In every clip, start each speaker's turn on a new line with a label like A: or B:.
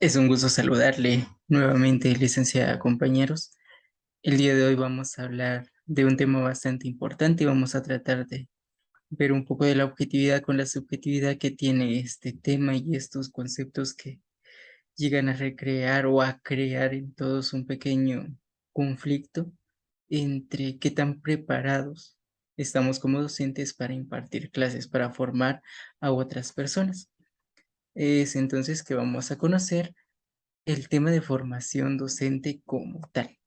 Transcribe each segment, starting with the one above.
A: Es un gusto saludarle nuevamente, licenciada, compañeros. El día de hoy vamos a hablar de un tema bastante importante y vamos a tratar de ver un poco de la objetividad con la subjetividad que tiene este tema y estos conceptos que llegan a recrear o a crear en todos un pequeño conflicto entre qué tan preparados estamos como docentes para impartir clases, para formar a otras personas. Es entonces que vamos a conocer el tema de formación docente como tal.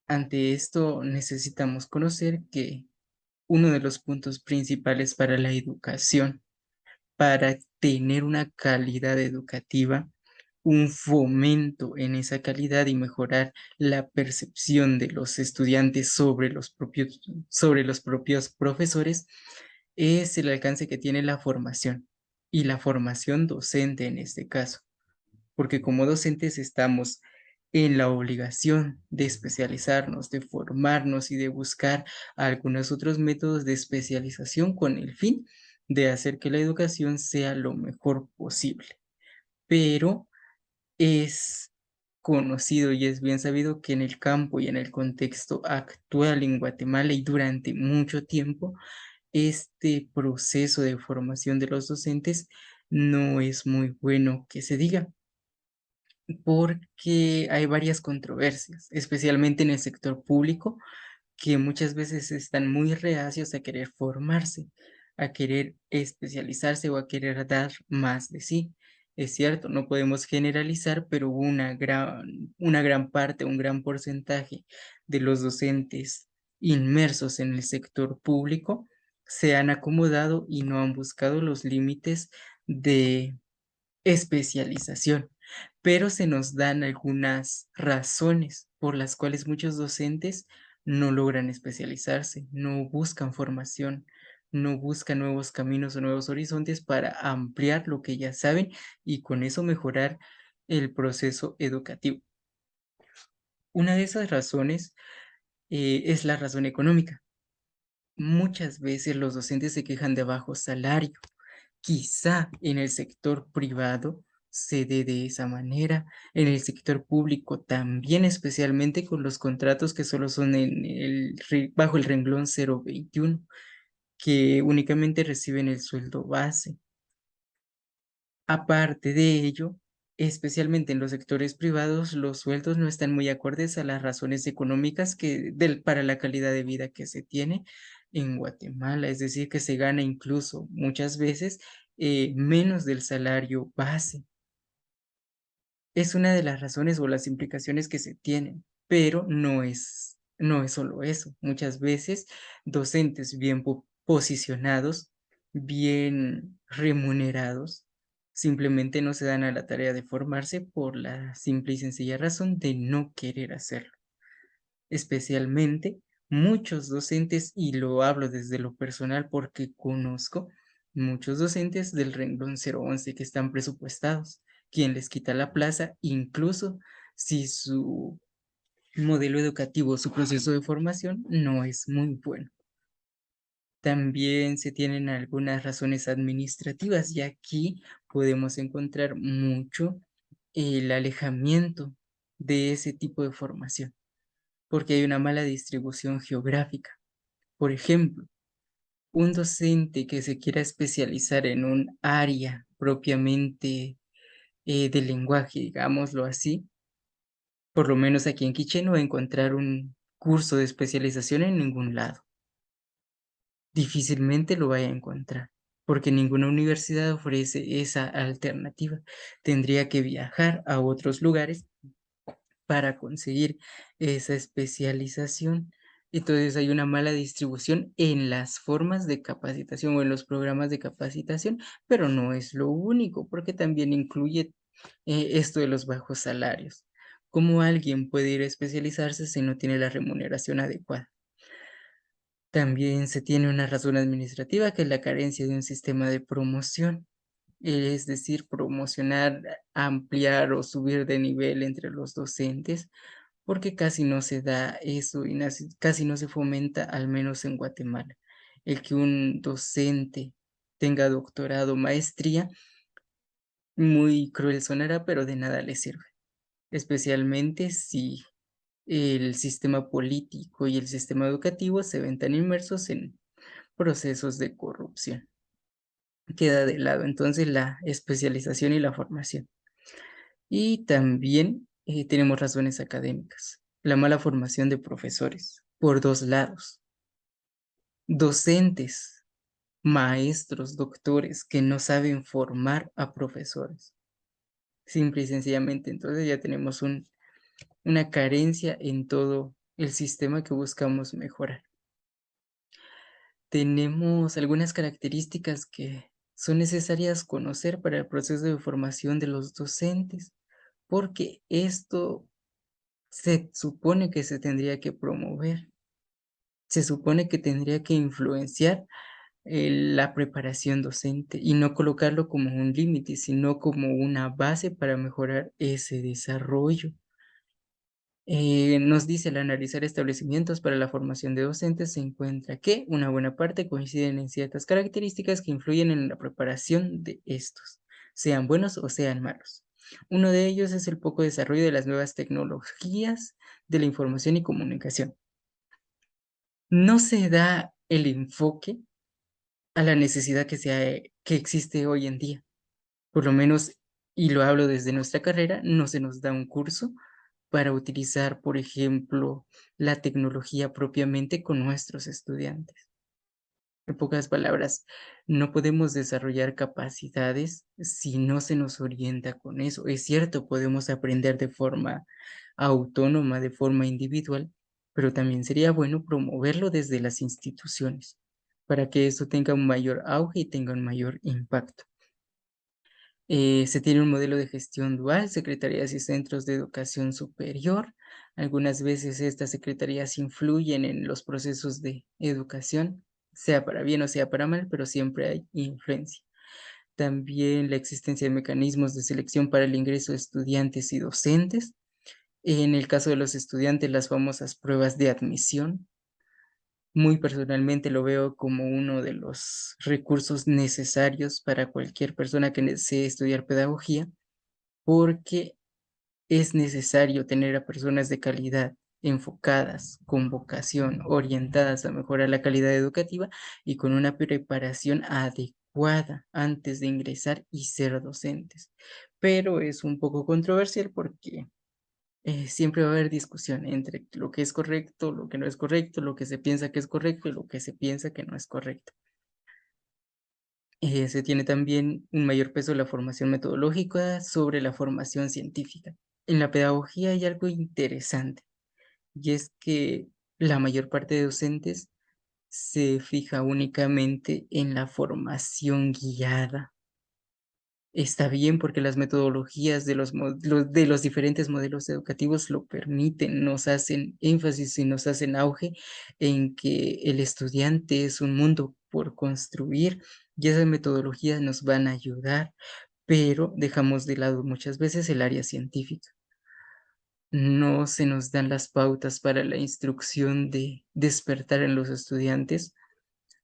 A: Ante esto necesitamos conocer que uno de los puntos principales para la educación, para tener una calidad educativa, un fomento en esa calidad y mejorar la percepción de los estudiantes sobre los propios profesores, es el alcance que tiene la formación y la formación docente en este caso, porque como docentes estamos en la obligación de especializarnos, de formarnos y de buscar algunos otros métodos de especialización con el fin de hacer que la educación sea lo mejor posible. Pero es conocido y es bien sabido que en el campo y en el contexto actual en Guatemala y durante mucho tiempo, este proceso de formación de los docentes no es muy bueno que se diga, porque hay varias controversias, especialmente en el sector público, que muchas veces están muy reacios a querer formarse, a querer especializarse o a querer dar más de sí. Es cierto, no podemos generalizar, pero una gran parte, un gran porcentaje de los docentes inmersos en el sector público se han acomodado y no han buscado los límites de especialización, pero se nos dan algunas razones por las cuales muchos docentes no logran especializarse, no buscan formación, no buscan nuevos caminos o nuevos horizontes para ampliar lo que ya saben y con eso mejorar el proceso educativo. Una de esas razones es la razón económica. Muchas veces los docentes se quejan de bajo salario. Quizá en el sector privado se dé de esa manera, en el sector público también, especialmente con los contratos que solo son bajo el renglón 021, que únicamente reciben el sueldo base. Aparte de ello, especialmente en los sectores privados, los sueldos no están muy acordes a las razones económicas para la calidad de vida que se tiene en Guatemala, es decir, que se gana incluso muchas veces menos del salario base. Es una de las razones o las implicaciones que se tienen, pero no es solo eso. Muchas veces docentes bien posicionados, bien remunerados, simplemente no se dan a la tarea de formarse por la simple y sencilla razón de no querer hacerlo. Especialmente muchos docentes, y lo hablo desde lo personal porque conozco muchos docentes del renglón 011 que están presupuestados, quien les quita la plaza, incluso si su modelo educativo, su proceso de formación no es muy bueno. También se tienen algunas razones administrativas y aquí podemos encontrar mucho el alejamiento de ese tipo de formación, porque hay una mala distribución geográfica. Por ejemplo, un docente que se quiera especializar en un área propiamente del lenguaje, digámoslo así, por lo menos aquí en Quiché no va a encontrar un curso de especialización en ningún lado. Difícilmente lo vaya a encontrar, porque ninguna universidad ofrece esa alternativa. Tendría que viajar a otros lugares para conseguir esa especialización. Entonces hay una mala distribución en las formas de capacitación o en los programas de capacitación, pero no es lo único, porque también incluye esto de los bajos salarios. ¿Cómo alguien puede ir a especializarse si no tiene la remuneración adecuada? También se tiene una razón administrativa, que es la carencia de un sistema de promoción, es decir, promocionar, ampliar o subir de nivel entre los docentes, porque casi no se da eso y casi no se fomenta, al menos en Guatemala, el que un docente tenga doctorado, maestría, Muy cruel sonará, pero de nada le sirve, especialmente si el sistema político y el sistema educativo se ven tan inmersos en procesos de corrupción. Queda de lado entonces la especialización y la formación. Y también tenemos razones académicas. La mala formación de profesores, por dos lados. Docentes, maestros, doctores que no saben formar a profesores. Simple y sencillamente, entonces ya tenemos una carencia en todo el sistema que buscamos mejorar. Tenemos algunas características que son necesarias conocer para el proceso de formación de los docentes, porque esto se supone que se tendría que promover, se supone que tendría que influenciar la preparación docente y no colocarlo como un límite, sino como una base para mejorar ese desarrollo. Nos dice, al analizar establecimientos para la formación de docentes, se encuentra que una buena parte coinciden en ciertas características que influyen en la preparación de estos, sean buenos o sean malos. Uno de ellos es el poco desarrollo de las nuevas tecnologías de la información y comunicación. No se da el enfoque a la necesidad que existe hoy en día. Por lo menos, y lo hablo desde nuestra carrera, no se nos da un curso para utilizar, por ejemplo, la tecnología propiamente con nuestros estudiantes. En pocas palabras, no podemos desarrollar capacidades si no se nos orienta con eso. Es cierto, podemos aprender de forma autónoma, de forma individual, pero también sería bueno promoverlo desde las instituciones para que eso tenga un mayor auge y tenga un mayor impacto. Se tiene un modelo de gestión dual, secretarías y centros de educación superior. Algunas veces estas secretarías influyen en los procesos de educación, sea para bien o sea para mal, pero siempre hay influencia. También la existencia de mecanismos de selección para el ingreso de estudiantes y docentes. En el caso de los estudiantes, las famosas pruebas de admisión. Muy personalmente lo veo como uno de los recursos necesarios para cualquier persona que desee estudiar pedagogía, porque es necesario tener a personas de calidad, enfocadas, con vocación, orientadas a mejorar la calidad educativa y con una preparación adecuada antes de ingresar y ser docentes. Pero es un poco controversial porque siempre va a haber discusión entre lo que es correcto, lo que no es correcto, lo que se piensa que es correcto y lo que se piensa que no es correcto. Se tiene también un mayor peso la formación metodológica sobre la formación científica. En la pedagogía hay algo interesante, y es que la mayor parte de docentes se fija únicamente en la formación guiada. Está bien porque las metodologías de de los diferentes modelos educativos lo permiten, nos hacen énfasis y nos hacen auge en que el estudiante es un mundo por construir y esas metodologías nos van a ayudar, pero dejamos de lado muchas veces el área científica. No se nos dan las pautas para la instrucción de despertar en los estudiantes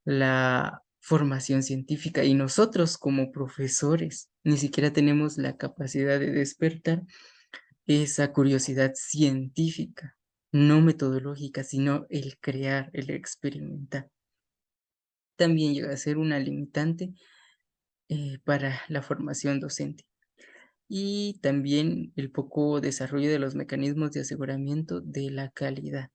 A: la formación científica y nosotros como profesores ni siquiera tenemos la capacidad de despertar esa curiosidad científica, no metodológica, sino el crear, el experimentar. También llega a ser una limitante para la formación docente. Y también el poco desarrollo de los mecanismos de aseguramiento de la calidad.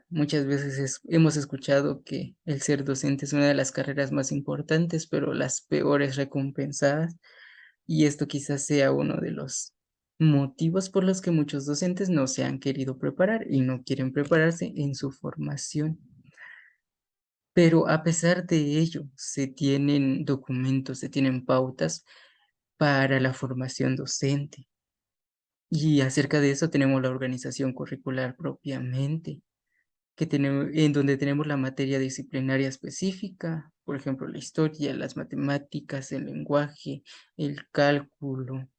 A: Muchas veces hemos escuchado que el ser docente es una de las carreras más importantes, pero las peores recompensadas, y esto quizás sea uno de los motivos por los que muchos docentes no se han querido preparar y no quieren prepararse en su formación. Pero a pesar de ello, se tienen documentos, se tienen pautas para la formación docente. Y acerca de eso tenemos la organización curricular propiamente, en donde tenemos la materia disciplinaria específica, por ejemplo, la historia, las matemáticas, el lenguaje, el cálculo,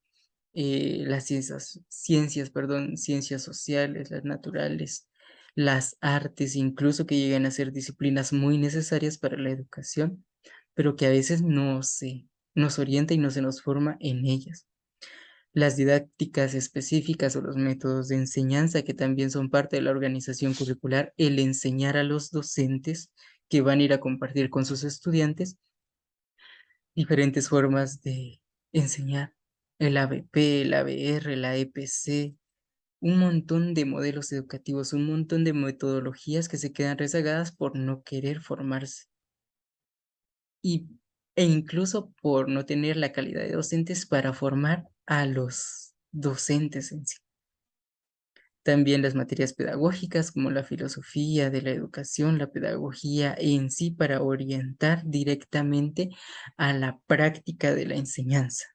A: perdón, ciencias sociales, las naturales, las artes, incluso que llegan a ser disciplinas muy necesarias para la educación, pero que a veces nos orienta y no se nos forma en ellas. Las didácticas específicas o los métodos de enseñanza que también son parte de la organización curricular, el enseñar a los docentes que van a ir a compartir con sus estudiantes diferentes formas de enseñar, el ABP, el ABR, la EPC, un montón de modelos educativos, un montón de metodologías que se quedan rezagadas por no querer formarse y, e incluso por no tener la calidad de docentes para formar a los docentes en sí. También las materias pedagógicas como la filosofía de la educación, la pedagogía en sí para orientar directamente a la práctica de la enseñanza.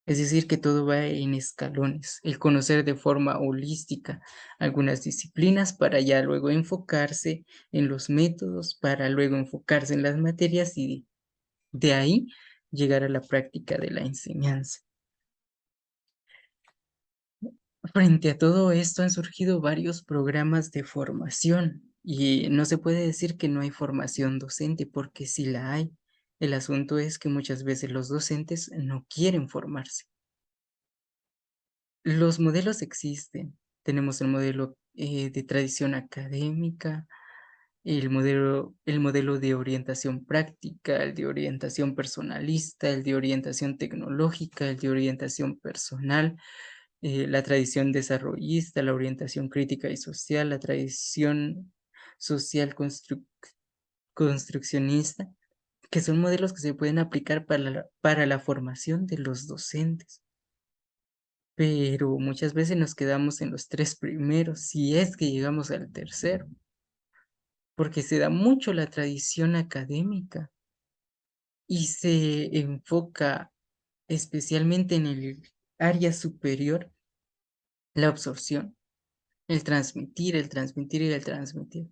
A: Es decir, que todo va en escalones, el conocer de forma holística algunas disciplinas para ya luego enfocarse en los métodos, para luego enfocarse en las materias y de ahí llegar a la práctica de la enseñanza. Frente a todo esto han surgido varios programas de formación y no se puede decir que no hay formación docente porque sí la hay. El asunto es que muchas veces los docentes no quieren formarse. Los modelos existen. Tenemos el modelo de tradición académica, el modelo de orientación práctica, el de orientación personalista, el de orientación tecnológica, el de orientación personal, la tradición desarrollista, la orientación crítica y social, la tradición social construccionista, que son modelos que se pueden aplicar para la formación de los docentes. Pero muchas veces nos quedamos en los 3 primeros, si es que llegamos al tercero, porque se da mucho la tradición académica y se enfoca especialmente en el área superior, la absorción, el transmitir, el transmitir y el transmitir.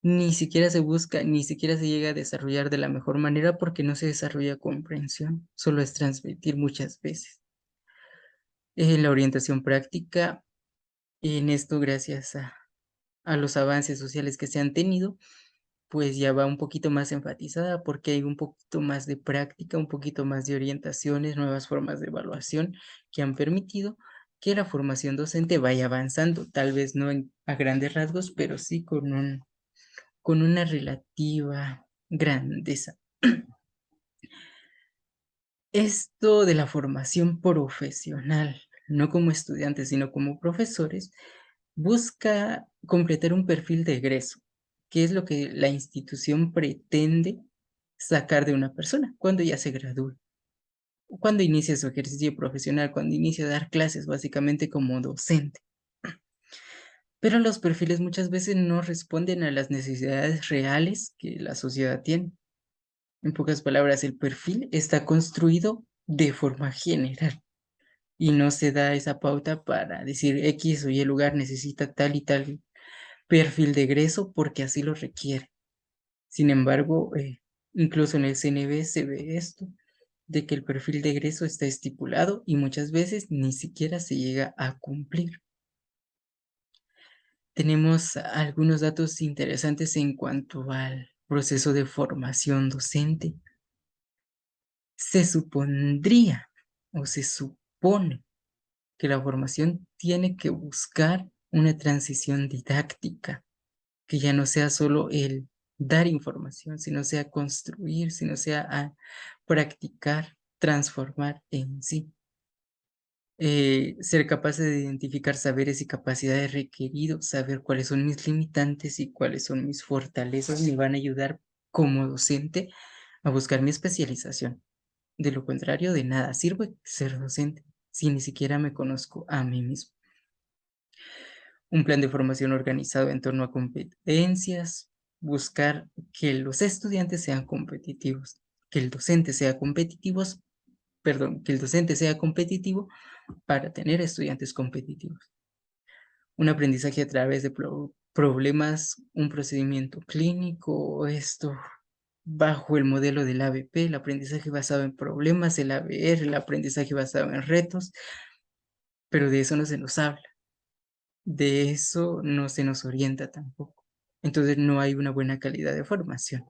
A: Ni siquiera se busca, ni siquiera se llega a desarrollar de la mejor manera porque no se desarrolla comprensión, solo es transmitir muchas veces. La orientación práctica, en esto gracias a los avances sociales que se han tenido, pues ya va un poquito más enfatizada porque hay un poquito más de práctica, un poquito más de orientaciones, nuevas formas de evaluación que han permitido que la formación docente vaya avanzando, tal vez no a grandes rasgos, pero sí con una relativa grandeza. Esto de la formación profesional, no como estudiantes, sino como profesores, busca completar un perfil de egreso, que es lo que la institución pretende sacar de una persona cuando ya se gradúe, cuando inicia su ejercicio profesional, cuando inicia a dar clases básicamente como docente. Pero los perfiles muchas veces no responden a las necesidades reales que la sociedad tiene. En pocas palabras, el perfil está construido de forma general y no se da esa pauta para decir X o Y lugar necesita tal y tal perfil de egreso porque así lo requiere. Sin embargo, incluso en el CNV se ve esto, de que el perfil de egreso está estipulado y muchas veces ni siquiera se llega a cumplir. Tenemos algunos datos interesantes en cuanto al proceso de formación docente. Se supondría o se supone que la formación tiene que buscar una transición didáctica, que ya no sea solo el dar información, sino sea construir, sino sea a practicar, transformar en sí. Ser capaz de identificar saberes y capacidades requeridos, saber cuáles son mis limitantes y cuáles son mis fortalezas, me van a ayudar como docente a buscar mi especialización. De lo contrario, de nada sirve ser docente si ni siquiera me conozco a mí mismo. Un plan de formación organizado en torno a competencias, buscar que los estudiantes sean competitivos, que el docente sea competitivos, perdón, que el docente sea competitivo para tener estudiantes competitivos. Un aprendizaje a través de problemas, un procedimiento clínico, esto bajo el modelo del ABP, el aprendizaje basado en problemas, el ABR, el aprendizaje basado en retos, pero de eso no se nos habla, de eso no se nos orienta tampoco. Entonces no hay una buena calidad de formación.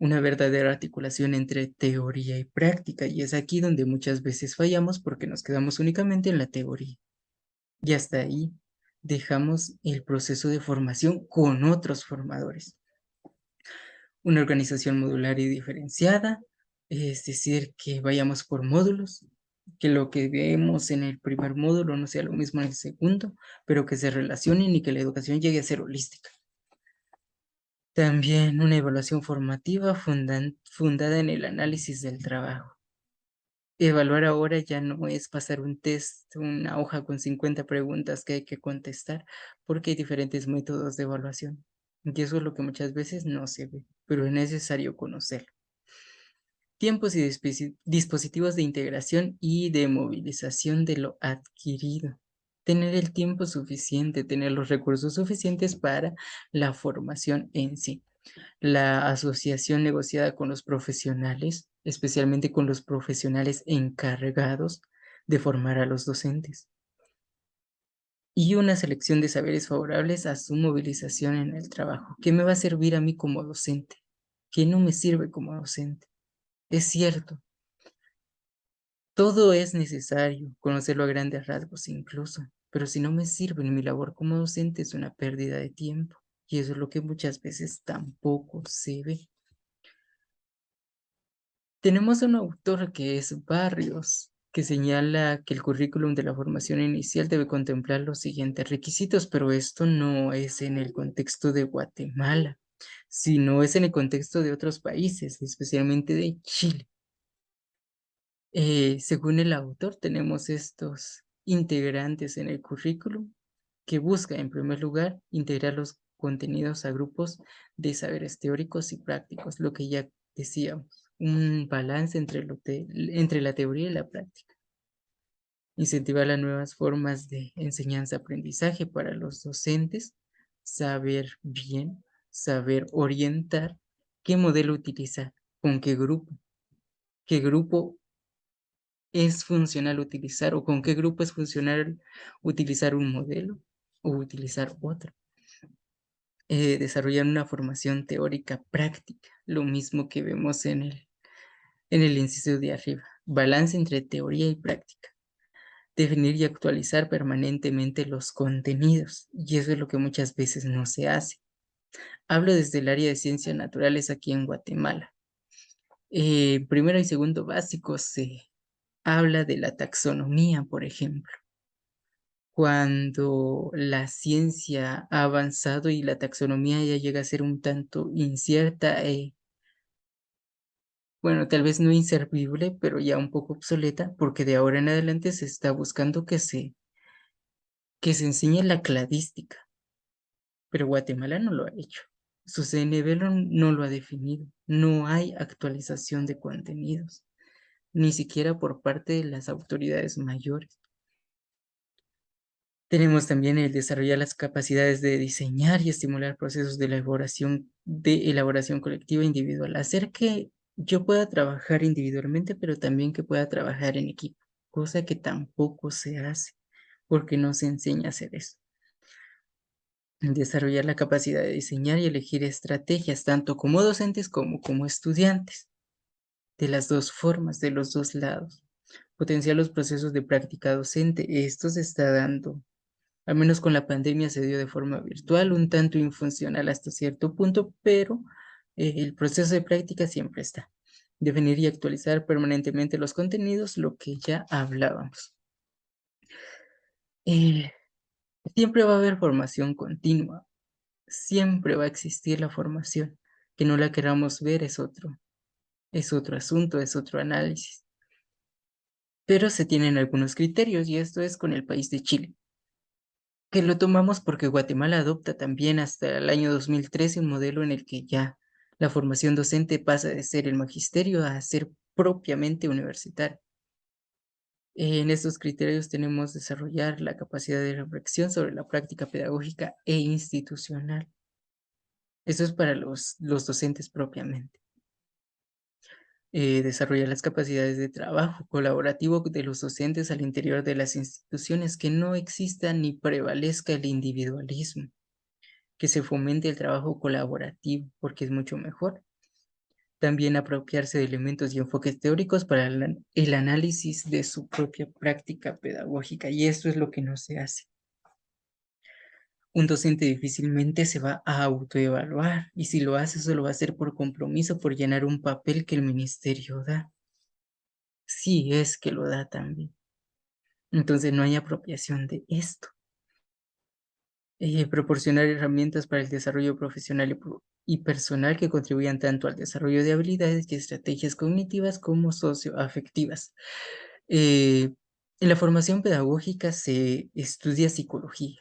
A: una verdadera articulación entre teoría y práctica, y es aquí donde muchas veces fallamos porque nos quedamos únicamente en la teoría. Y hasta ahí dejamos el proceso de formación con otros formadores. Una organización modular y diferenciada, es decir, que vayamos por módulos, que lo que vemos en el primer módulo no sea lo mismo en el segundo, pero que se relacionen y que la educación llegue a ser holística. También una evaluación formativa fundada en el análisis del trabajo. Evaluar ahora ya no es pasar un test, una hoja con 50 preguntas que hay que contestar, porque hay diferentes métodos de evaluación. Y eso es lo que muchas veces no se ve, pero es necesario conocer. Tiempos y dispositivos de integración y de movilización de lo adquirido. Tener el tiempo suficiente, tener los recursos suficientes para la formación en sí. La asociación negociada con los profesionales, especialmente con los profesionales encargados de formar a los docentes. Y una selección de saberes favorables a su movilización en el trabajo. ¿Qué me va a servir a mí como docente? ¿Qué no me sirve como docente? Es cierto, todo es necesario, conocerlo a grandes rasgos incluso, pero si no me sirve en mi labor como docente es una pérdida de tiempo. Y eso es lo que muchas veces tampoco se ve. Tenemos un autor que es Barrios, que señala que el currículum de la formación inicial debe contemplar los siguientes requisitos, pero esto no es en el contexto de Guatemala, sino es en el contexto de otros países, especialmente de Chile. Según el autor, tenemos estos integrantes en el currículum que busca, en primer lugar, integrar los contenidos a grupos de saberes teóricos y prácticos, lo que ya decíamos, un balance entre la teoría y la práctica. Incentivar las nuevas formas de enseñanza-aprendizaje para los docentes, saber bien, saber orientar, qué modelo utilizar, con qué grupo es funcional utilizar o con qué grupo es funcional utilizar un modelo o utilizar otro. Desarrollar una formación teórica práctica, lo mismo que vemos en el inciso de arriba. Balance entre teoría y práctica. Definir y actualizar permanentemente los contenidos, y eso es lo que muchas veces no se hace. Hablo desde el área de ciencias naturales aquí en Guatemala. Primero y segundo básico se habla de la taxonomía, por ejemplo. Cuando la ciencia ha avanzado y la taxonomía ya llega a ser un tanto incierta, bueno, tal vez no inservible, pero ya un poco obsoleta, porque de ahora en adelante se está buscando que se enseñe la cladística, pero Guatemala no lo ha hecho. Su CNB no lo ha definido, no hay actualización de contenidos, ni siquiera por parte de las autoridades mayores. Tenemos también el desarrollar las capacidades de diseñar y estimular procesos de elaboración colectiva e individual. Hacer que yo pueda trabajar individualmente, pero también que pueda trabajar en equipo, cosa que tampoco se hace porque no se enseña a hacer eso. Desarrollar la capacidad de diseñar y elegir estrategias, tanto como docentes como estudiantes, de las dos formas, de los dos lados. Potenciar los procesos de práctica docente. Esto se está dando, al menos con la pandemia se dio de forma virtual, un tanto infuncional hasta cierto punto, pero el proceso de práctica siempre está. Definir y actualizar permanentemente los contenidos, lo que ya hablábamos. Eh, Siempre va a haber formación continua, siempre va a existir la formación. Que no la queramos ver es otro asunto, es otro análisis. Pero se tienen algunos criterios y esto es con el país de Chile, que lo tomamos porque Guatemala adopta también hasta el año 2013 un modelo en el que ya la formación docente pasa de ser el magisterio a ser propiamente universitario. En estos criterios tenemos desarrollar la capacidad de reflexión sobre la práctica pedagógica e institucional. Eso es para los docentes propiamente. Desarrollar las capacidades de trabajo colaborativo de los docentes al interior de las instituciones, que no exista ni prevalezca el individualismo, que se fomente el trabajo colaborativo, porque es mucho mejor. también apropiarse de elementos y enfoques teóricos para el análisis de su propia práctica pedagógica, y esto es lo que no se hace. Un docente difícilmente se va a autoevaluar, y si lo hace, solo va a hacer por compromiso, por llenar un papel que el ministerio da. Sí, es que lo da también. Entonces no hay apropiación de esto. Proporcionar herramientas para el desarrollo profesional y personal que contribuyan tanto al desarrollo de habilidades y estrategias cognitivas como socioafectivas. En la formación pedagógica se estudia psicología,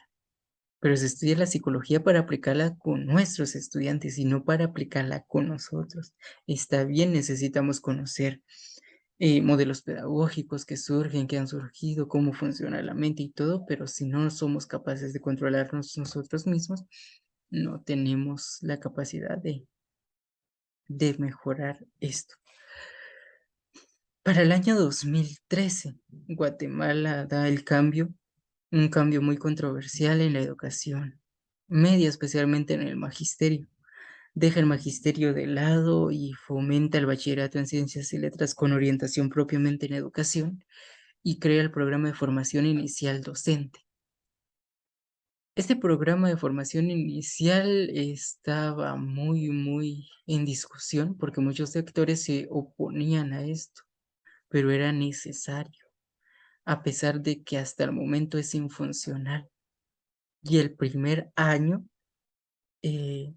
A: pero se estudia la psicología para aplicarla con nuestros estudiantes y no para aplicarla con nosotros. Está bien, necesitamos conocer modelos pedagógicos que surgen, que han surgido, cómo funciona la mente y todo, pero si no somos capaces de controlarnos nosotros mismos, no tenemos la capacidad de mejorar esto. Para el año 2013, Guatemala da el cambio, un cambio muy controversial en la educación media, especialmente en el magisterio. Deja el magisterio de lado y fomenta el bachillerato en ciencias y letras con orientación propiamente en educación y crea el programa de formación inicial docente. Este programa de formación inicial estaba muy en discusión porque muchos sectores se oponían a esto, pero era necesario, a pesar de que hasta el momento es infuncional. Y el primer año, eh,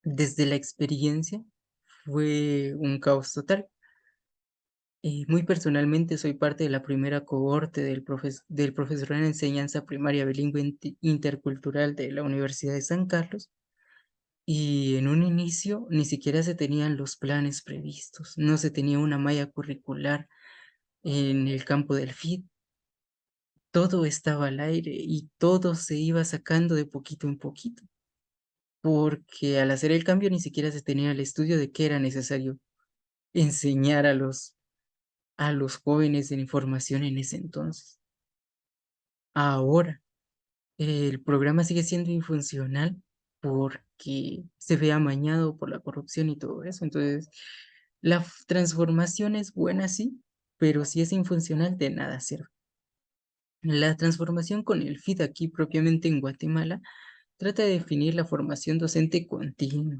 A: desde la experiencia, fue un caos total. Muy personalmente soy parte de la primera cohorte del profesorado en enseñanza primaria bilingüe intercultural de la Universidad de San Carlos, y en un inicio ni siquiera se tenían los planes previstos, no se tenía una malla curricular en el campo del FIT, todo estaba al aire y todo se iba sacando de poquito en poquito, porque al hacer el cambio ni siquiera se tenía el estudio de qué era necesario enseñar a los jóvenes en información en ese entonces. Ahora, el programa sigue siendo infuncional porque se ve amañado por la corrupción y todo eso. Entonces, la transformación es buena, sí, pero si es infuncional, de nada sirve. La transformación con el FID aquí propiamente en Guatemala trata de definir la formación docente continua,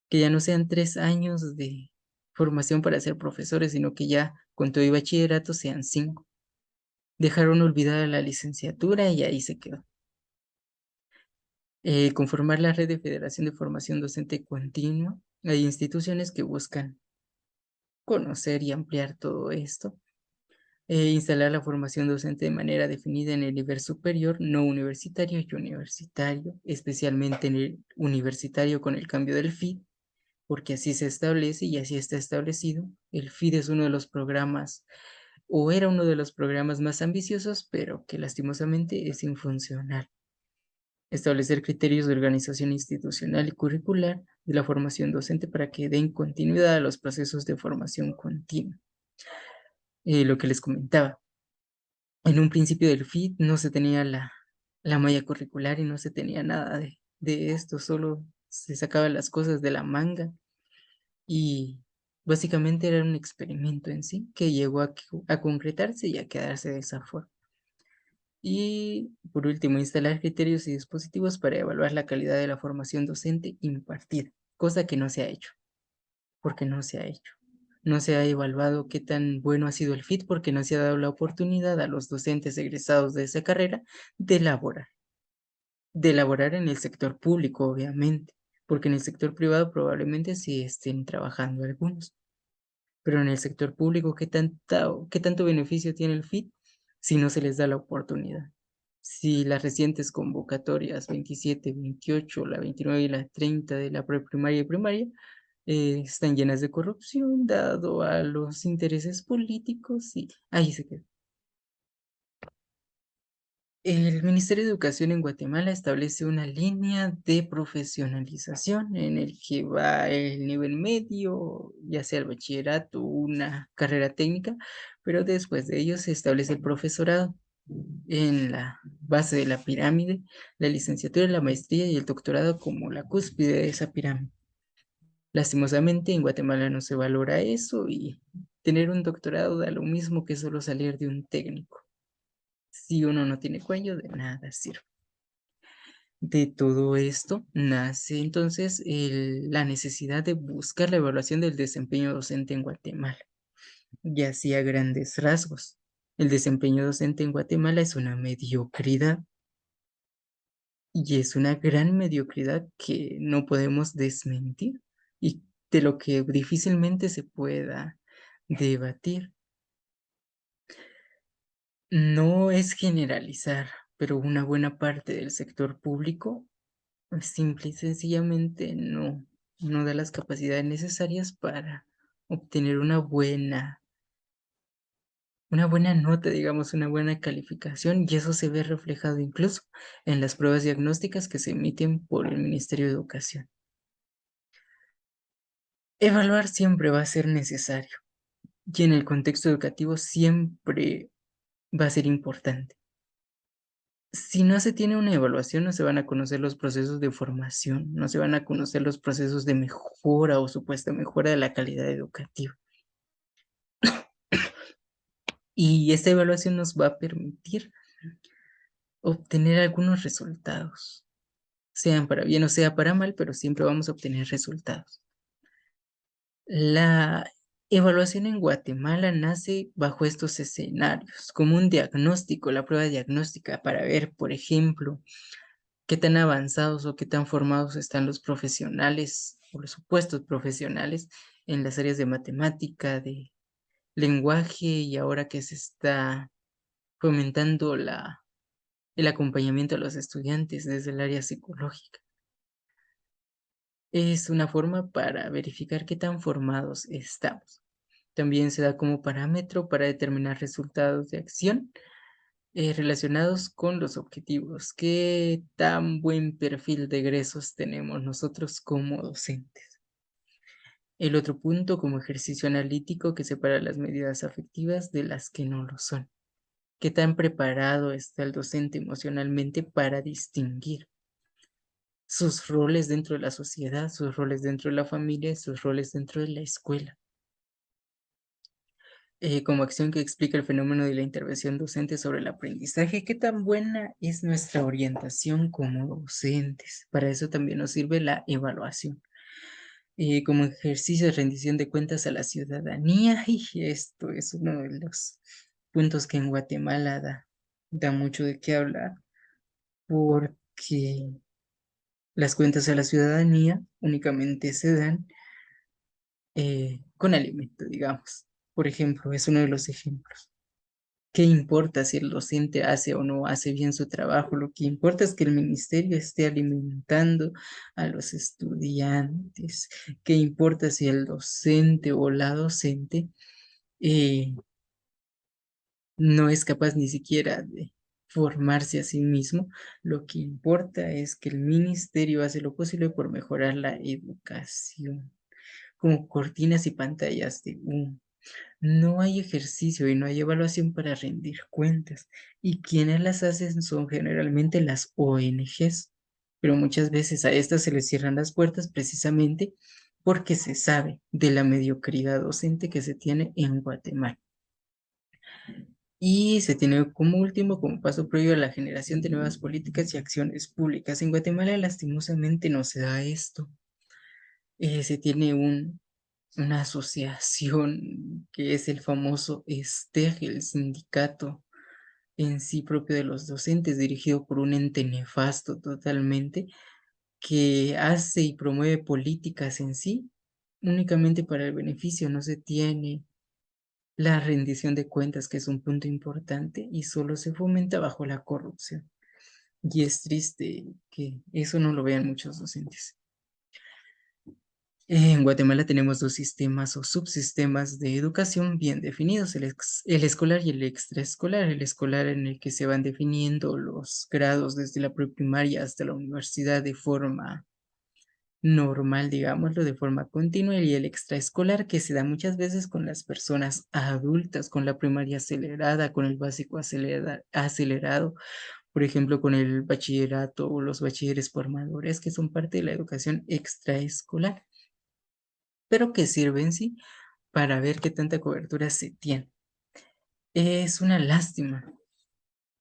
A: que ya no sean 3 años de formación para ser profesores, sino que ya con todo y bachillerato sean 5. Dejaron olvidada la licenciatura y ahí se quedó. Conformar la red de Federación de Formación Docente Continua. Hay instituciones que buscan conocer y ampliar todo esto. Instalar la formación docente de manera definida en el nivel superior, no universitario y universitario, especialmente en el universitario con el cambio del FID, porque así se establece y así está establecido. El FID es uno de los programas, o era uno de los programas más ambiciosos, pero que lastimosamente es infuncional. Establecer criterios de organización institucional y curricular de la formación docente para que den continuidad a los procesos de formación continua. Lo que les comentaba, en un principio del FIT no se tenía la malla curricular y no se tenía nada de esto, solo se sacaban las cosas de la manga y básicamente era un experimento en sí que llegó a concretarse y a quedarse de esa forma. Y por último, instalar criterios y dispositivos para evaluar la calidad de la formación docente impartida, cosa que no se ha hecho, porque no se ha hecho. No se ha evaluado qué tan bueno ha sido el FIT porque no se ha dado la oportunidad a los docentes egresados de esa carrera de elaborar en el sector público, obviamente, porque en el sector privado probablemente sí estén trabajando algunos, pero en el sector público, qué tanto beneficio tiene el FIT si no se les da la oportunidad? Si las recientes convocatorias 27, 28, la 29 y la 30 de la preprimaria y primaria están llenas de corrupción, dado a los intereses políticos, y ahí se queda. El Ministerio de Educación en Guatemala establece una línea de profesionalización en el que va el nivel medio, ya sea el bachillerato, una carrera técnica, pero después de ello se establece el profesorado en la base de la pirámide, la licenciatura, la maestría y el doctorado como la cúspide de esa pirámide. Lastimosamente, en Guatemala no se valora eso y tener un doctorado da lo mismo que solo salir de un técnico. Si uno no tiene cuello, de nada sirve. De todo esto nace entonces la necesidad de buscar la evaluación del desempeño docente en Guatemala, y así a grandes rasgos. El desempeño docente en Guatemala es una mediocridad y es una gran mediocridad que no podemos desmentir y de lo que difícilmente se pueda debatir. No es generalizar, pero una buena parte del sector público pues, simple y sencillamente no da las capacidades necesarias para obtener una buena nota, digamos, una buena calificación, y eso se ve reflejado incluso en las pruebas diagnósticas que se emiten por el Ministerio de Educación. Evaluar siempre va a ser necesario, y en el contexto educativo siempre va a ser importante. Si no se tiene una evaluación, no se van a conocer los procesos de formación, no se van a conocer los procesos de mejora o supuesta mejora de la calidad educativa. Y esta evaluación nos va a permitir obtener algunos resultados, sean para bien o sea para mal, pero siempre vamos a obtener resultados. La evaluación en Guatemala nace bajo estos escenarios, como un diagnóstico, la prueba diagnóstica para ver, por ejemplo, qué tan avanzados o qué tan formados están los profesionales o los supuestos profesionales en las áreas de matemática, de lenguaje y ahora que se está fomentando el acompañamiento a los estudiantes desde el área psicológica. Es una forma para verificar qué tan formados estamos. También se da como parámetro para determinar resultados de acción relacionados con los objetivos. ¿Qué tan buen perfil de egresos tenemos nosotros como docentes? El otro punto como ejercicio analítico que separa las medidas afectivas de las que no lo son. ¿Qué tan preparado está el docente emocionalmente para distinguir sus roles dentro de la sociedad, sus roles dentro de la familia y sus roles dentro de la escuela? Como acción que explica el fenómeno de la intervención docente sobre el aprendizaje, ¿qué tan buena es nuestra orientación como docentes? Para eso también nos sirve la evaluación. Como ejercicio de rendición de cuentas a la ciudadanía, y esto es uno de los puntos que en Guatemala da mucho de qué hablar, porque las cuentas a la ciudadanía únicamente se dan con alimento, digamos. Por ejemplo, es uno de los ejemplos. ¿Qué importa si el docente hace o no hace bien su trabajo? Lo que importa es que el ministerio esté alimentando a los estudiantes. ¿Qué importa si el docente o la docente eh, no es capaz ni siquiera de formarse a sí mismo? Lo que importa es que el ministerio hace lo posible por mejorar la educación, como cortinas y pantallas de humo. No hay ejercicio y no hay evaluación para rendir cuentas, y quienes las hacen son generalmente las ONGs, pero muchas veces a estas se les cierran las puertas precisamente porque se sabe de la mediocridad docente que se tiene en Guatemala. Y se tiene como último, como paso previo a la generación de nuevas políticas y acciones públicas. En Guatemala lastimosamente no se da esto. Se tiene una asociación que es el famoso STEG, el sindicato en sí propio de los docentes, dirigido por un ente nefasto totalmente, que hace y promueve políticas en sí únicamente para el beneficio, no se tiene la rendición de cuentas, que es un punto importante, y solo se fomenta bajo la corrupción. Y es triste que eso no lo vean muchos docentes. En Guatemala tenemos dos sistemas o subsistemas de educación bien definidos, el escolar y el extraescolar. El escolar en el que se van definiendo los grados desde la preprimaria hasta la universidad de forma normal, digámoslo, de forma continua, y el extraescolar que se da muchas veces con las personas adultas, con la primaria acelerada, con el básico acelerado, por ejemplo, con el bachillerato o los bachilleres formadores que son parte de la educación extraescolar. pero que sirve en sí para ver qué tanta cobertura se tiene. Es una lástima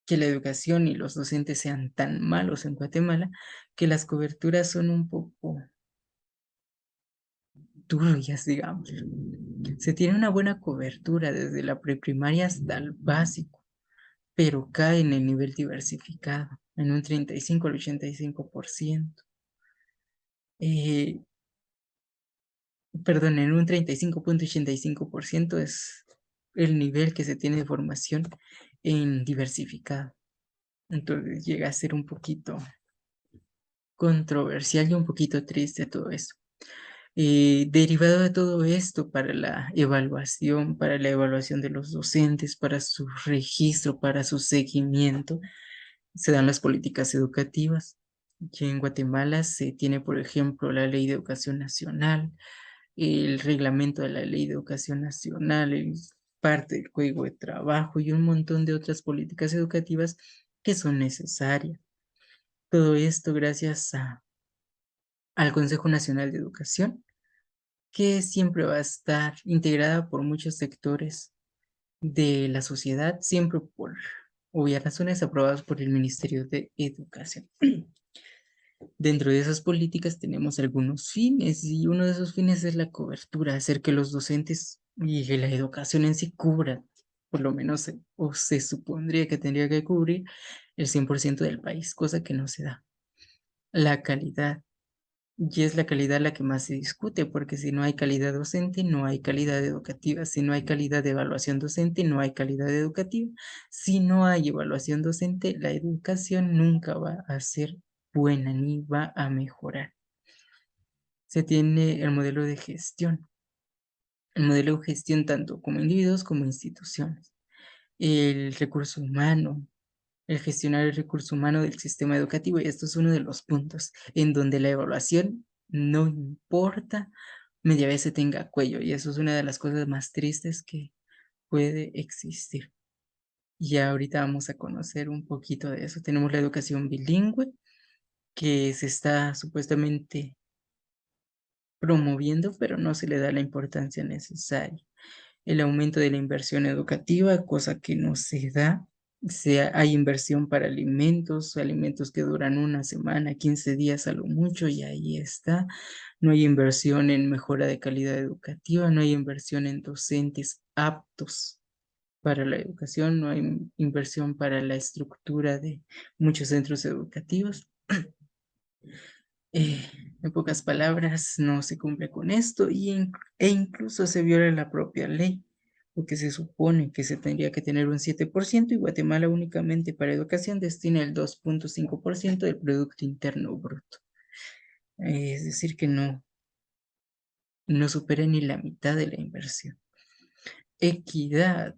A: que la educación y los docentes sean tan malos en Guatemala que las coberturas son un poco turbias, digamos. Se tiene una buena cobertura desde la preprimaria hasta el básico, pero cae en el nivel diversificado, en un 35 al 85%. Eh, Perdón, en un 35,85% es el nivel que se tiene de formación en diversificado. Entonces llega a ser un poquito controversial y un poquito triste todo eso. Derivado de todo esto, para la evaluación de los docentes, para su registro, para su seguimiento, se dan las políticas educativas. Aquí en Guatemala se tiene, por ejemplo, la Ley de Educación Nacional, el reglamento de la Ley de Educación Nacional, parte del Código de Trabajo y un montón de otras políticas educativas que son necesarias. Todo esto gracias al Consejo Nacional de Educación, que siempre va a estar integrada por muchos sectores de la sociedad, siempre por obvias razones aprobados por el Ministerio de Educación. Dentro de esas políticas tenemos algunos fines y uno de esos fines es la cobertura, hacer que los docentes y que la educación en sí cubra, por lo menos o se supondría que tendría que cubrir el 100% del país, cosa que no se da. La calidad. Y es la calidad la que más se discute, porque si no hay calidad docente, no hay calidad educativa. Si no hay calidad de evaluación docente, no hay calidad educativa. Si no hay evaluación docente, la educación nunca va a ser buena ni va a mejorar. Se tiene el modelo de gestión tanto como individuos como instituciones. El recurso humano, el gestionar el recurso humano del sistema educativo, y esto es uno de los puntos en donde la evaluación no importa media vez se tenga cuello, y eso es una de las cosas más tristes que puede existir. Y ahorita vamos a conocer un poquito de eso. Tenemos la educación bilingüe, que se está supuestamente promoviendo, pero no se le da la importancia necesaria. El aumento de la inversión educativa, cosa que no se da. Hay inversión para alimentos, alimentos que duran una semana, 15 días a lo mucho, y ahí está. No hay inversión en mejora de calidad educativa, no hay inversión en docentes aptos para la educación, no hay inversión para la estructura de muchos centros educativos. Eh, en pocas palabras, no se cumple con esto e incluso se viola la propia ley, porque se supone que se tendría que tener un 7% y Guatemala únicamente para educación destina el 2,5% del Producto Interno Bruto. Es decir, que no supera ni la mitad de la inversión. Equidad,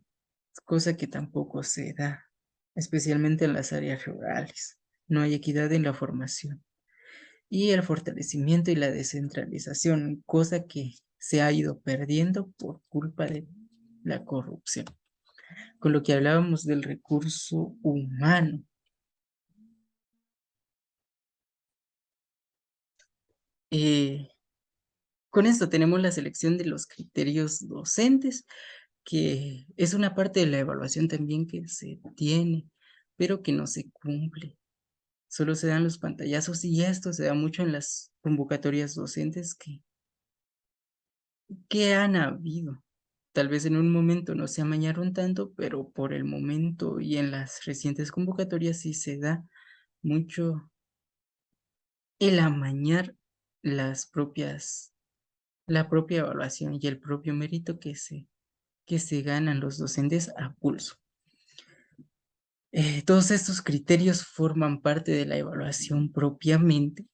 A: cosa que tampoco se da, especialmente en las áreas rurales. No hay equidad en la formación. Y el fortalecimiento y la descentralización, cosa que se ha ido perdiendo por culpa de la corrupción. Con lo que hablábamos del recurso humano. Eh, con esto tenemos la selección de los criterios docentes, que es una parte de la evaluación también que se tiene, pero que no se cumple. Solo se dan los pantallazos y esto se da mucho en las convocatorias docentes que han habido. Tal vez en un momento no se amañaron tanto, pero por el momento y en las recientes convocatorias sí se da mucho el amañar la propia evaluación y el propio mérito que se ganan los docentes a pulso. Todos estos criterios forman parte de la evaluación propiamente.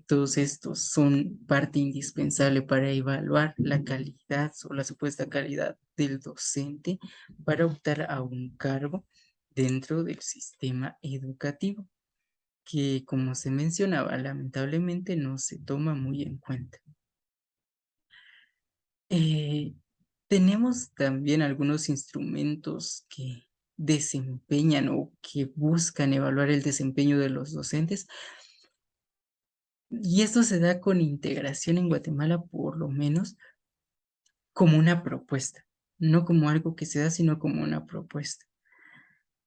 A: Todos estos son parte indispensable para evaluar la calidad o la supuesta calidad del docente para optar a un cargo dentro del sistema educativo, que como se mencionaba, lamentablemente no se toma muy en cuenta. Eh, Tenemos también algunos instrumentos que desempeñan o que buscan evaluar el desempeño de los docentes, y esto se da con integración en Guatemala por lo menos, como una propuesta, no como algo que se da, sino como una propuesta.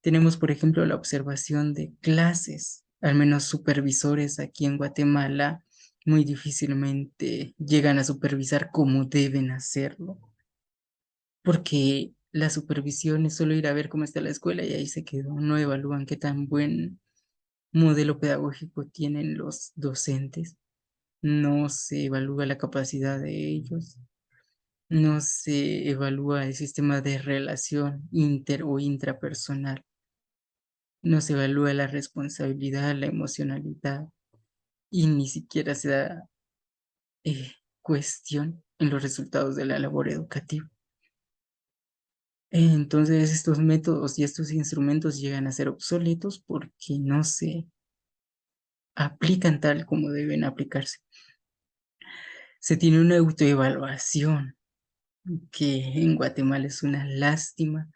A: Tenemos, por ejemplo, la observación de clases, al menos supervisores aquí en Guatemala muy difícilmente llegan a supervisar como deben hacerlo, porque la supervisión es solo ir a ver cómo está la escuela y ahí se quedó, no evalúan qué tan buen modelo pedagógico tienen los docentes, no se evalúa la capacidad de ellos, no se evalúa el sistema de relación inter o intrapersonal, no se evalúa la responsabilidad, la emocionalidad y ni siquiera se da cuestión en los resultados de la labor educativa. Entonces estos métodos y estos instrumentos llegan a ser obsoletos porque no se aplican tal como deben aplicarse. Se tiene una autoevaluación que en Guatemala es una lástima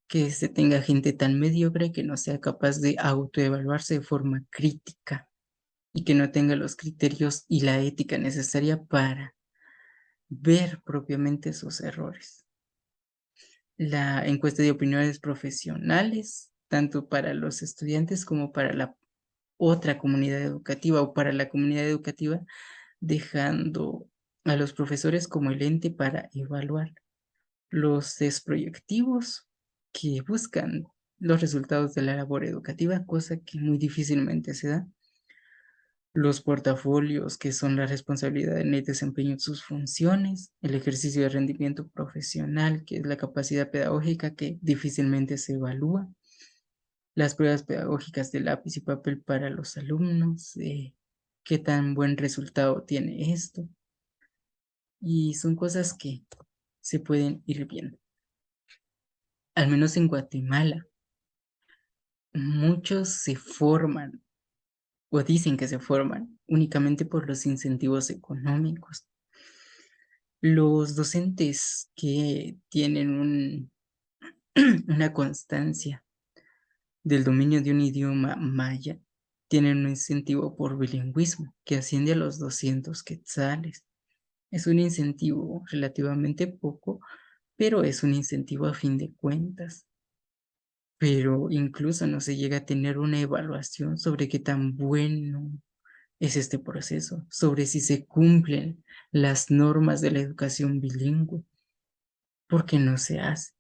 A: que se tenga gente tan mediocre que no sea capaz de autoevaluarse de forma crítica y que no tenga los criterios y la ética necesaria para ver propiamente sus errores. La encuesta de opiniones profesionales, tanto para los estudiantes como para la otra comunidad educativa o para la comunidad educativa, dejando a los profesores como el ente para evaluar los test proyectivos que buscan los resultados de la labor educativa, cosa que muy difícilmente se da. Los portafolios, que son la responsabilidad en el desempeño de sus funciones, el ejercicio de rendimiento profesional, que es la capacidad pedagógica que difícilmente se evalúa, las pruebas pedagógicas de lápiz y papel para los alumnos, qué tan buen resultado tiene esto, y son cosas que se pueden ir viendo. Al menos en Guatemala, muchos se forman o dicen que se forman únicamente por los incentivos económicos. Los docentes que tienen una constancia del dominio de un idioma maya tienen un incentivo por bilingüismo que asciende a los 200 quetzales. Es un incentivo relativamente poco, pero es un incentivo a fin de cuentas. Pero incluso no se llega a tener una evaluación sobre qué tan bueno es este proceso, sobre si se cumplen las normas de la educación bilingüe, porque no se hace.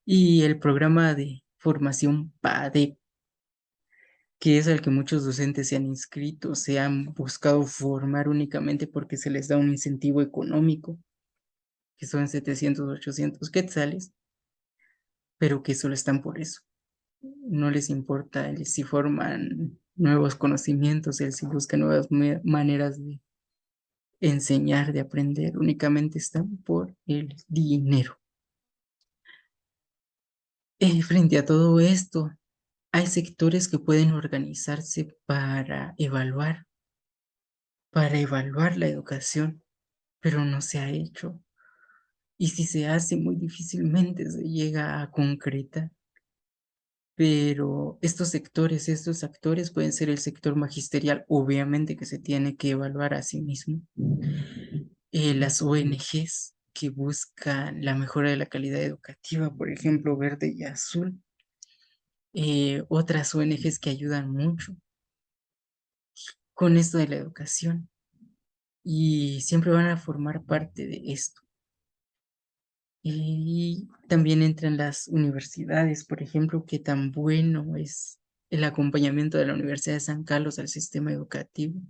A: Y el programa de formación PADEP, que es al que muchos docentes se han inscrito, se han buscado formar únicamente porque se les da un incentivo económico, que son 700, 800 quetzales, pero que solo están por eso. No les importa el si forman nuevos conocimientos, el si buscan nuevas maneras de enseñar, de aprender, únicamente están por el dinero. Frente a todo esto, hay sectores que pueden organizarse para evaluar la educación, pero no se ha hecho. Y si se hace, muy difícilmente se llega a concretar. Pero estos actores pueden ser el sector magisterial, obviamente que se tiene que evaluar a sí mismo. Las ONGs que buscan la mejora de la calidad educativa, por ejemplo, Verde y Azul. Otras ONGs que ayudan mucho con esto de la educación y siempre van a formar parte de esto. Y también entran las universidades, por ejemplo, que tan bueno es el acompañamiento de la Universidad de San Carlos al sistema educativo.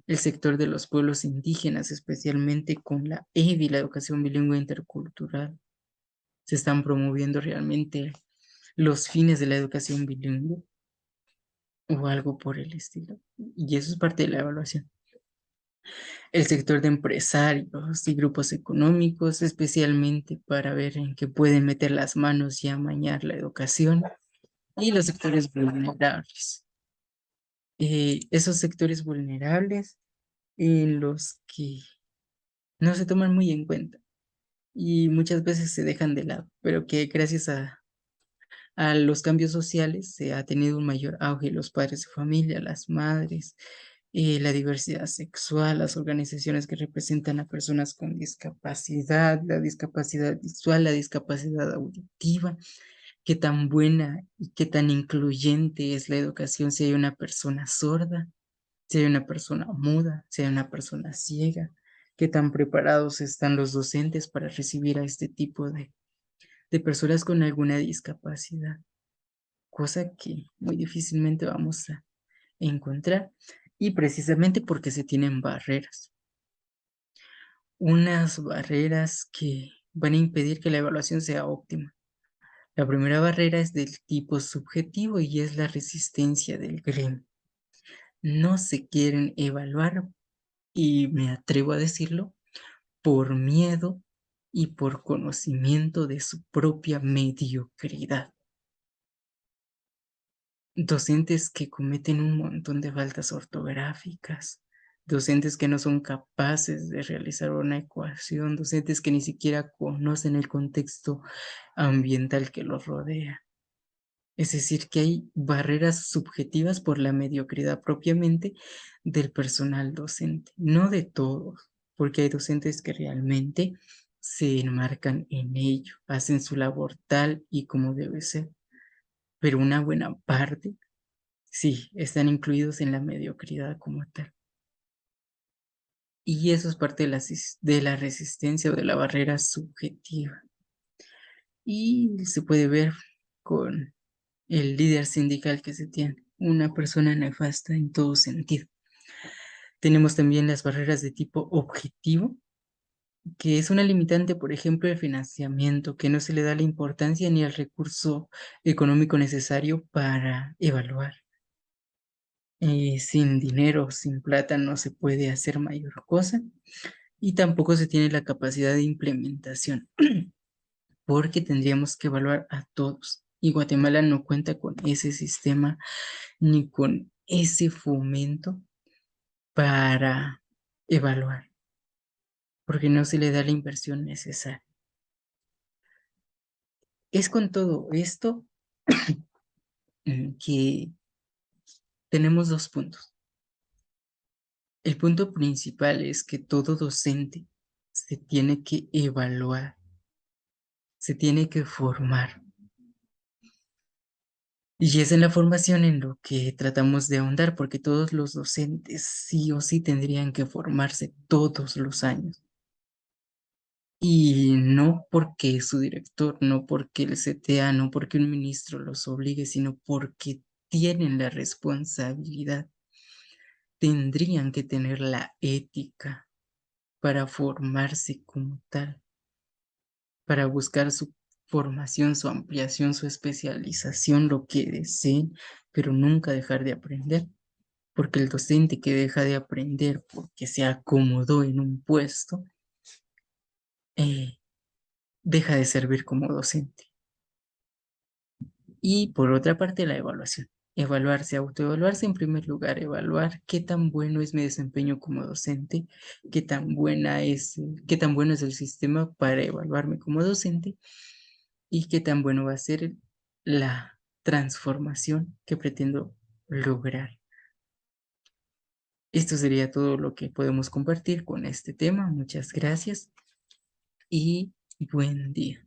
A: El sector de los pueblos indígenas, especialmente con la EBI, la educación bilingüe intercultural, se están promoviendo realmente los fines de la educación bilingüe o algo por el estilo. Y eso es parte de la evaluación. El sector de empresarios y grupos económicos, especialmente para ver en qué pueden meter las manos y amañar la educación, y los sectores vulnerables. Esos sectores vulnerables en los que no se toman muy en cuenta y muchas veces se dejan de lado, pero que gracias a los cambios sociales se ha tenido un mayor auge, los padres de familia, las madres, la diversidad sexual, las organizaciones que representan a personas con discapacidad, la discapacidad visual, la discapacidad auditiva, qué tan buena y qué tan incluyente es la educación si hay una persona sorda, si hay una persona muda, si hay una persona ciega, qué tan preparados están los docentes para recibir a este tipo de personas con alguna discapacidad, cosa que muy difícilmente vamos a encontrar, y precisamente porque se tienen barreras, unas barreras que van a impedir que la evaluación sea óptima. La primera barrera es del tipo subjetivo y es la resistencia del gremio. No se quieren evaluar, y me atrevo a decirlo, por miedo y por conocimiento de su propia mediocridad. Docentes que cometen un montón de faltas ortográficas, docentes que no son capaces de realizar una ecuación, docentes que ni siquiera conocen el contexto ambiental que los rodea. Es decir, que hay barreras subjetivas por la mediocridad propiamente del personal docente, no de todos, porque hay docentes que realmente se enmarcan en ello, hacen su labor tal y como debe ser, pero una buena parte sí, están incluidos en la mediocridad como tal. Y eso es parte de de la resistencia o de la barrera subjetiva. Y se puede ver con el líder sindical que se tiene, una persona nefasta en todo sentido. Tenemos también las barreras de tipo objetivo, que es una limitante, por ejemplo, el financiamiento, que no se le da la importancia ni el recurso económico necesario para evaluar. Sin dinero, sin plata, no se puede hacer mayor cosa y tampoco se tiene la capacidad de implementación, porque tendríamos que evaluar a todos. Y Guatemala no cuenta con ese sistema ni con ese fomento para evaluar, porque no se le da la inversión necesaria. Es con todo esto que tenemos dos puntos. El punto principal es que todo docente se tiene que evaluar, se tiene que formar. Y es en la formación en lo que tratamos de ahondar, porque todos los docentes sí o sí tendrían que formarse todos los años. Y no porque su director, no porque el CTA, no porque un ministro los obligue, sino porque tienen la responsabilidad. Tendrían que tener la ética para formarse como tal, para buscar su formación, su ampliación, su especialización, lo que deseen, pero nunca dejar de aprender. Porque el docente que deja de aprender porque se acomodó en un puesto, eh, deja de servir como docente. Y por otra parte, la evaluación. Evaluarse, autoevaluarse en primer lugar, evaluar qué tan bueno es mi desempeño como docente, qué tan bueno es el sistema para evaluarme como docente y qué tan bueno va a ser la transformación que pretendo lograr. Esto sería todo lo que podemos compartir con este tema. Muchas gracias y buen día.